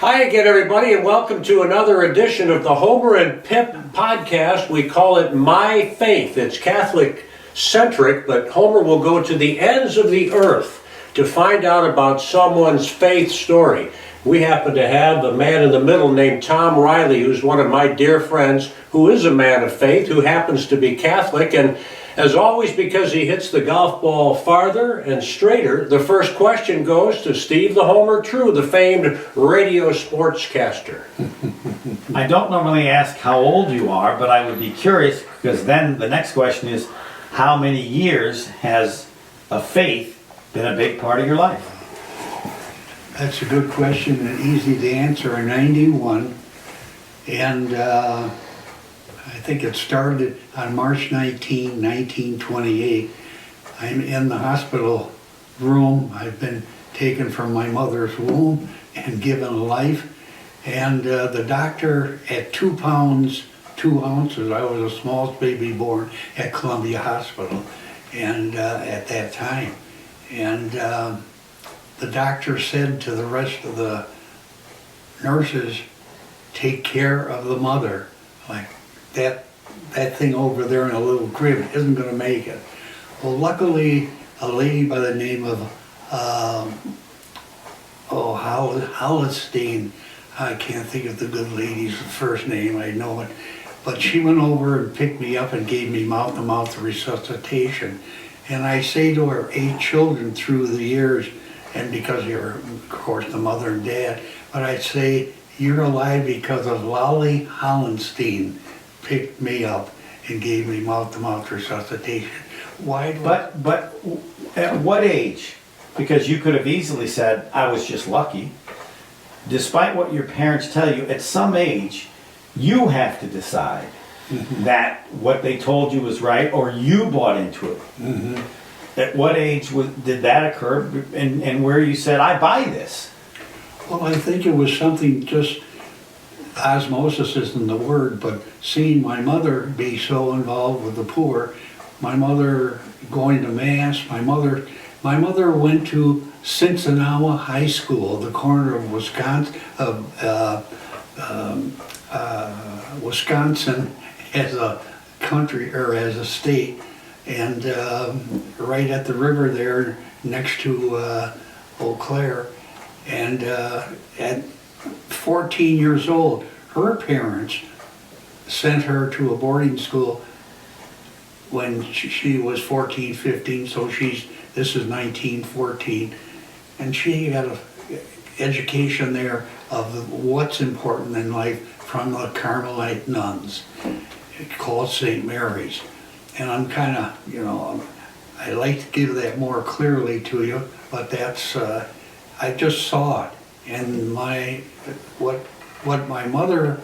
Hi again, everybody, and welcome to another edition of the Homer and Pip podcast. We call it My Faith. It's Catholic-centric, but Homer will go to the ends of the earth to find out about someone's faith story. We happen to have a man in the middle named Tom Reilly, who's one of my dear friends, who is a man of faith, who happens to be Catholic, and as always, because he hits the golf ball farther and straighter, the first question goes to Steve the Homer True, the famed radio sportscaster. I don't normally ask how old you are, but I would be curious, because then the next question is, how many years has a faith been a big part of your life? That's a good question and easy to answer. I'm 91, and I think it started on March 19, 1928. I'm in the hospital room. I've been taken from my mother's womb and given life. And the doctor, at 2 pounds, 2 ounces, I was the smallest baby born at Columbia Hospital and at that time. And the doctor said to the rest of the nurses, take care of the mother. Like, that thing over there in a little crib isn't going to make it. Well, luckily, a lady by the name of Hollistein, I can't think of the good lady's first name, I know it, but she went over and picked me up and gave me mouth-to-mouth resuscitation. And I say to her 8 children through the years, and because you're, of course, the mother and dad, but I'd say, you're alive because of Lolly Hollenstein picked me up and gave me mouth-to-mouth resuscitation. Why? But at what age? Because you could have easily said, I was just lucky. Despite what your parents tell you, at some age, you have to decide that what they told you was right, or you bought into it. At what age did that occur, and where you said, I buy this? Well, I think it was something just, osmosis isn't the word, but seeing my mother be so involved with the poor, my mother going to Mass, my mother went to Cincinnati High School, the corner of Wisconsin as a country, or as a state, and right at the river there next to Eau Claire. And at 14 years old, her parents sent her to a boarding school when she was 14, 15, so this is 1914, and she got an education there of what's important in life from the Carmelite nuns, called St. Mary's. And I'm kind of, I like to give that more clearly to you, but that's, I just saw it. And what my mother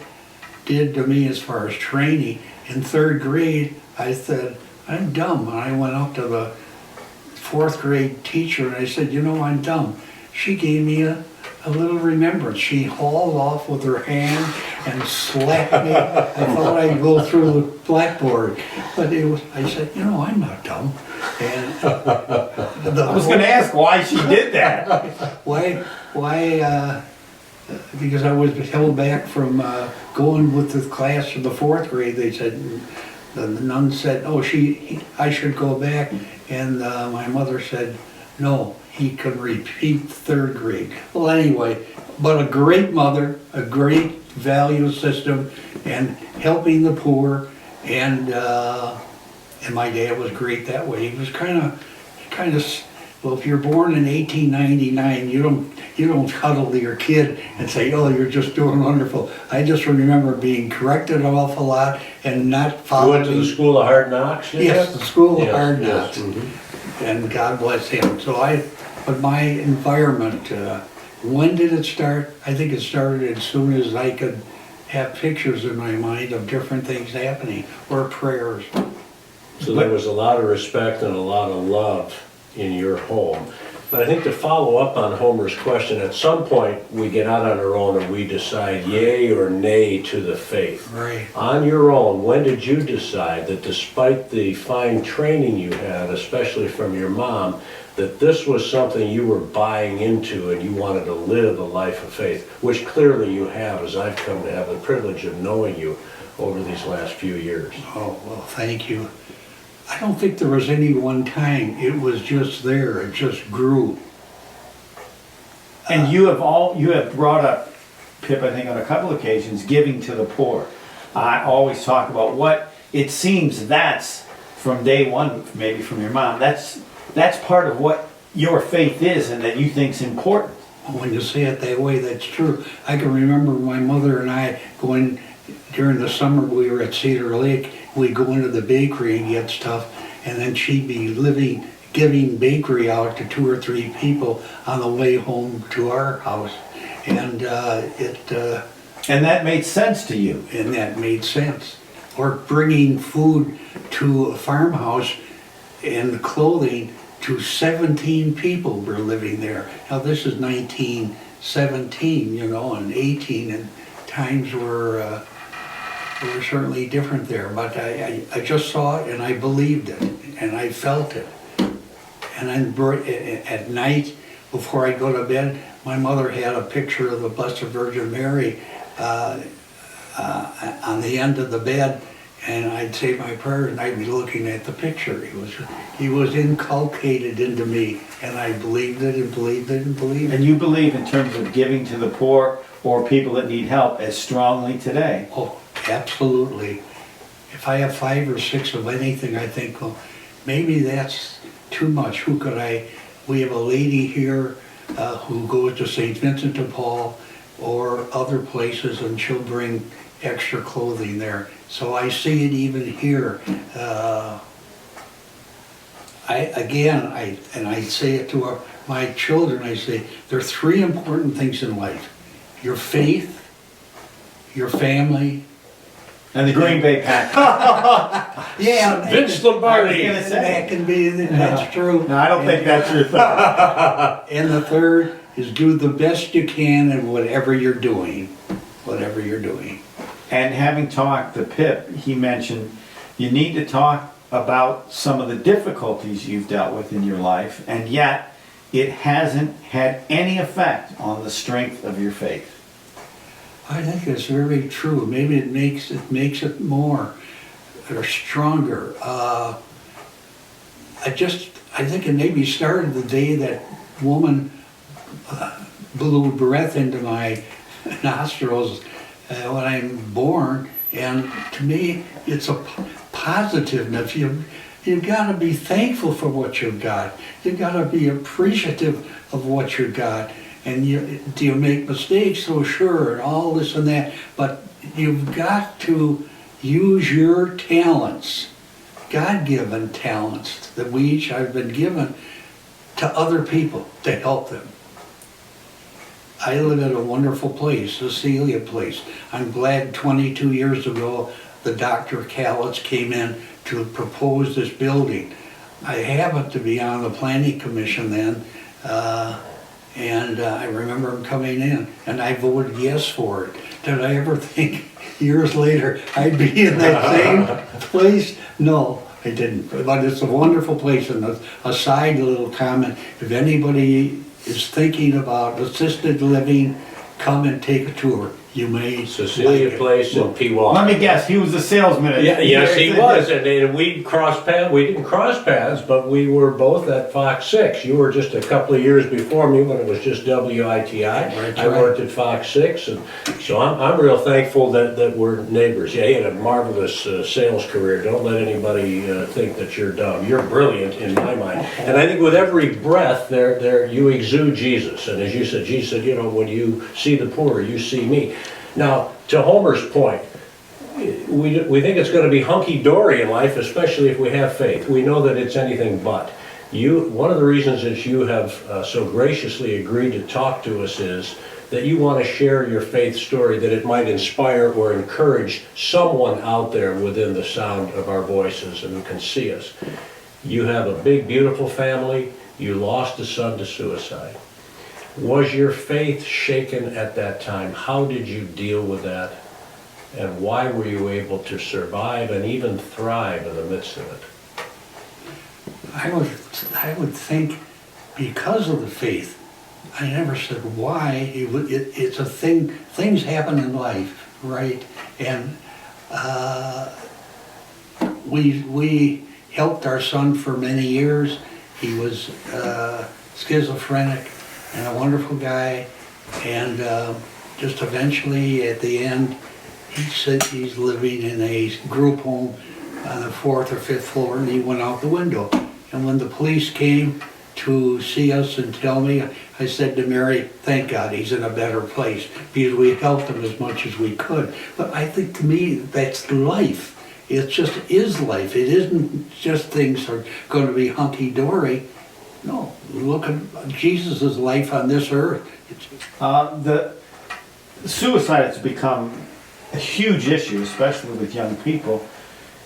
did to me as far as training, in 3rd grade, I said, I'm dumb. And I went up to the 4th grade teacher and I said, I'm dumb. She gave me a little remembrance. She hauled off with her hand and slapped me. I thought I'd go through the blackboard. But I said, I'm not dumb. And I was going to ask why she did that. Why? Because I was held back from going with the class in the 4th grade. They said, the nun said, I should go back. And my mother said, no, he could repeat 3rd grade. Well, anyway, but a great mother, a great value system, and helping the poor, and my dad was great that way. He was kind of. Well, if you're born in 1899, you don't cuddle to your kid and say, "Oh, you're just doing wonderful." I just remember being corrected an awful lot and not following. You went to the School of Hard Knocks? Yes, the School of Hard Knocks, Mm-hmm. and God bless him. But my environment. When did it start? I think it started as soon as I could have pictures in my mind of different things happening, or prayers. So there was a lot of respect and a lot of love in your home. But I think to follow up on Homer's question, at some point we get out on our own and we decide yay or nay to the faith. Right. On your own, when did you decide that despite the fine training you had, especially from your mom, that this was something you were buying into and you wanted to live a life of faith, which clearly you have, as I've come to have the privilege of knowing you over these last few years. Oh, well, thank you. I don't think there was any one time. It was just there. It just grew. And you have brought up, Pip, I think on a couple occasions, giving to the poor. I always talk about what it seems that's from day one, maybe from your mom. That's part of what your faith is and that you think's important. When you say it that way, that's true. I can remember my mother and I going, during the summer we were at Cedar Lake, we'd go into the bakery and get stuff, and then she'd be giving bakery out to 2 or 3 people on the way home to our house. And And that made sense to you. and that made sense. Or bringing food to a farmhouse and clothing to 17 people were living there. Now this is 1917, and 18, and times were certainly different there. But I just saw it and I believed it and I felt it. And then at night, before I go to bed, my mother had a picture of the Blessed Virgin Mary on the end of the bed, and I'd say my prayers and I'd be looking at the picture. He was inculcated into me, and I believed it and believed it and believed it. And you believe in terms of giving to the poor or people that need help as strongly today. Oh, absolutely. If I have 5 or 6 of anything, I think, well, maybe that's too much. We have a lady here who goes to St. Vincent de Paul or other places, and she'll bring extra clothing there. So I see it even here. I say it to my children, I say, there are 3 important things in life: your faith, your family, And the Green Bay Packers. yeah, Vince I Lombardi. was gonna say. that can be, that's true. No, I don't think that's your thing. And the third is do the best you can in whatever you're doing, whatever you're doing. And having talked to Pip, he mentioned you need to talk about some of the difficulties you've dealt with in your life, and yet it hasn't had any effect on the strength of your faith. I think it's very true. Maybe it makes it more or stronger. I think it maybe started the day that woman blew breath into my nostrils when I'm born, and to me it's a positiveness. You've got to be thankful for what you've got. You've got to be appreciative of what you've got. And do you make mistakes? So sure, and all this and that. But you've got to use your talents, God-given talents that we each have been given, to other people to help them. I live at a wonderful place, the Celia place. I'm glad 22 years ago the Dr. Callets came in to propose this building. I happened to be on the planning commission then, and I remember him coming in, and I voted yes for it. Did I ever think years later I'd be in that same place? No, I didn't. But it's a wonderful place. And a side little comment, if anybody is thinking about assisted living, come and take a tour. You may Cecilia like it. Place in Pewaukee. Let me guess, he was a salesman. Yeah, yes, he was, and we crossed paths. We didn't cross paths, but we were both at Fox 6. You were just a couple of years before me when it was just WITI. That's I right. worked at Fox 6, and so I'm real thankful that we're neighbors. Yeah, he had a marvelous sales career. Don't let anybody think that you're dumb. You're brilliant in my mind, and I think with every breath, there you exude Jesus. And as you said, Jesus said, when you see the poor, you see me. Now, to Homer's point, we think it's going to be hunky-dory in life, especially if we have faith. We know that it's anything but. One of the reasons that you have so graciously agreed to talk to us is that you want to share your faith story, that it might inspire or encourage someone out there within the sound of our voices and who can see us. You have a big, beautiful family. You lost a son to suicide. Was your faith shaken at that time? How did you deal with that? And why were you able to survive and even thrive in the midst of it? I would think because of the faith. I never said why. It's a thing. Things happen in life, right? And we helped our son for many years. He was schizophrenic and a wonderful guy. And just eventually, at the end, he said he's living in a group home on the 4th or 5th floor, and he went out the window. And when the police came to see us and tell me, I said to Mary, thank God he's in a better place, because we helped him as much as we could. But I think, to me, that's life. It just is life. It isn't just things are going to be hunky-dory. No, look at Jesus' life on this earth. The suicide has become a huge issue, especially with young people.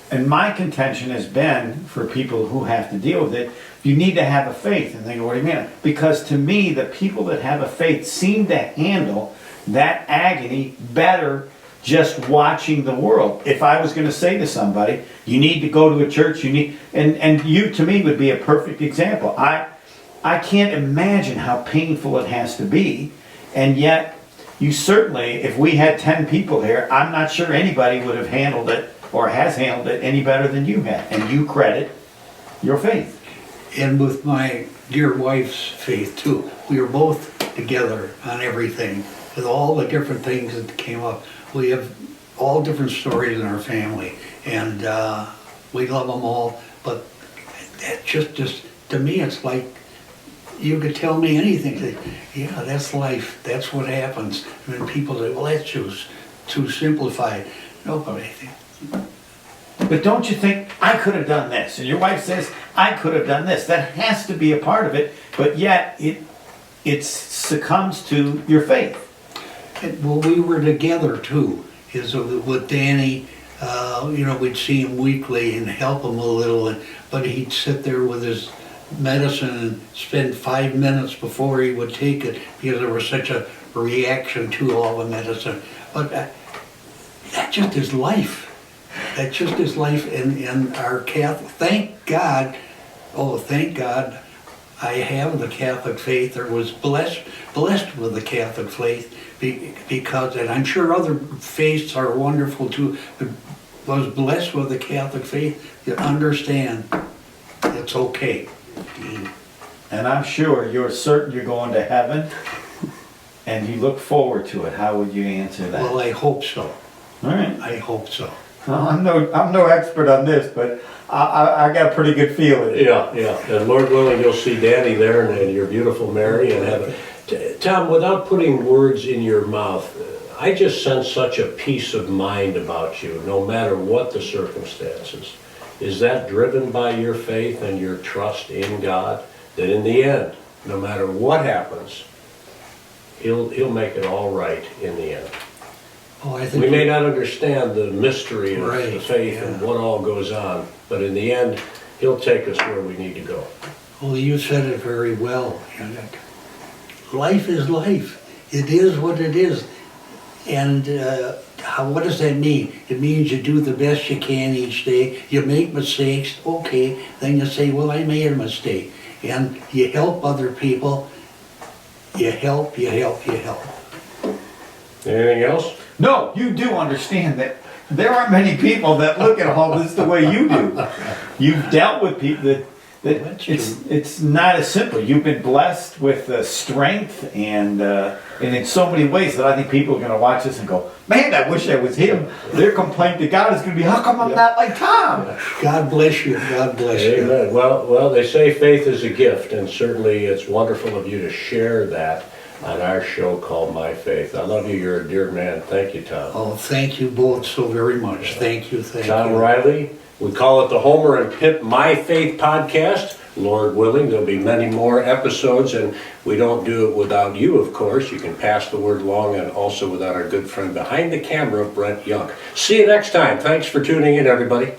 And my contention has been, for people who have to deal with it, you need to have a faith. And they go, what do you mean? Because to me, the people that have a faith seem to handle that agony better just watching the world. If I was going to say to somebody, you need to go to a church, and you to me would be a perfect example. I can't imagine how painful it has to be, and yet you certainly, if we had 10 people here, I'm not sure anybody would have handled it or has handled it any better than you have, and you credit your faith. And with my dear wife's faith too. We were both together on everything, with all the different things that came up. We have all different stories in our family, and we love them all, but that just to me, it's like, you could tell me anything. Say, yeah, that's life. That's what happens. And then people say, well, that's too simplified. Nobody. But don't you think, I could have done this? And your wife says, I could have done this. That has to be a part of it, but yet it succumbs to your faith. Well, we were together too. With Danny, we'd see him weekly and help him a little, but he'd sit there with his medicine and spend 5 minutes before he would take it, because there was such a reaction to all the medicine. But that just is life. That just is life. And our Catholic, thank God, I have the Catholic faith, or was blessed with the Catholic faith, because, and I'm sure other faiths are wonderful too, but was blessed with the Catholic faith. You understand it's okay. And I'm sure you're certain you're going to heaven, and you look forward to it. How would you answer that? Well, I hope so. All right. I hope so. Well, I'm no expert on this, but I got a pretty good feeling. Yeah. And Lord willing, you'll see Danny there and your beautiful Mary and heaven. Tom, without putting words in your mouth, I just sense such a peace of mind about you, no matter what the circumstances. Is that driven by your faith and your trust in God? That in the end, no matter what happens, He'll make it all right in the end. Oh, I think We may not understand the mystery of Right, the faith and yeah. what all goes on, but in the end, He'll take us where we need to go. Well, you said it very well. Life is life. It is what it is. And what does that mean? It means you do the best you can each day. You make mistakes, okay. Then you say, well, I made a mistake. And you help other people. You help. Anything else? No, you do understand that there aren't many people that look at all this the way you do. You've dealt with people that That's it's not as simple. You've been blessed with strength and in so many ways that I think people are going to watch this and go, man, I wish I was him. Their complaint to God is going to be, how come I'm not like Tom? God bless you. God bless you. Amen. Well, they say faith is a gift, and certainly it's wonderful of you to share that on our show called My Faith. I love you. You're a dear man. Thank you, Tom. Oh, thank you both so very much. Thank you. Tom Reilly. We call it the Homer and Pip My Faith podcast. Lord willing, there'll be many more episodes, and we don't do it without you, of course. You can pass the word along, and also without our good friend behind the camera, Brent Young. See you next time. Thanks for tuning in, everybody.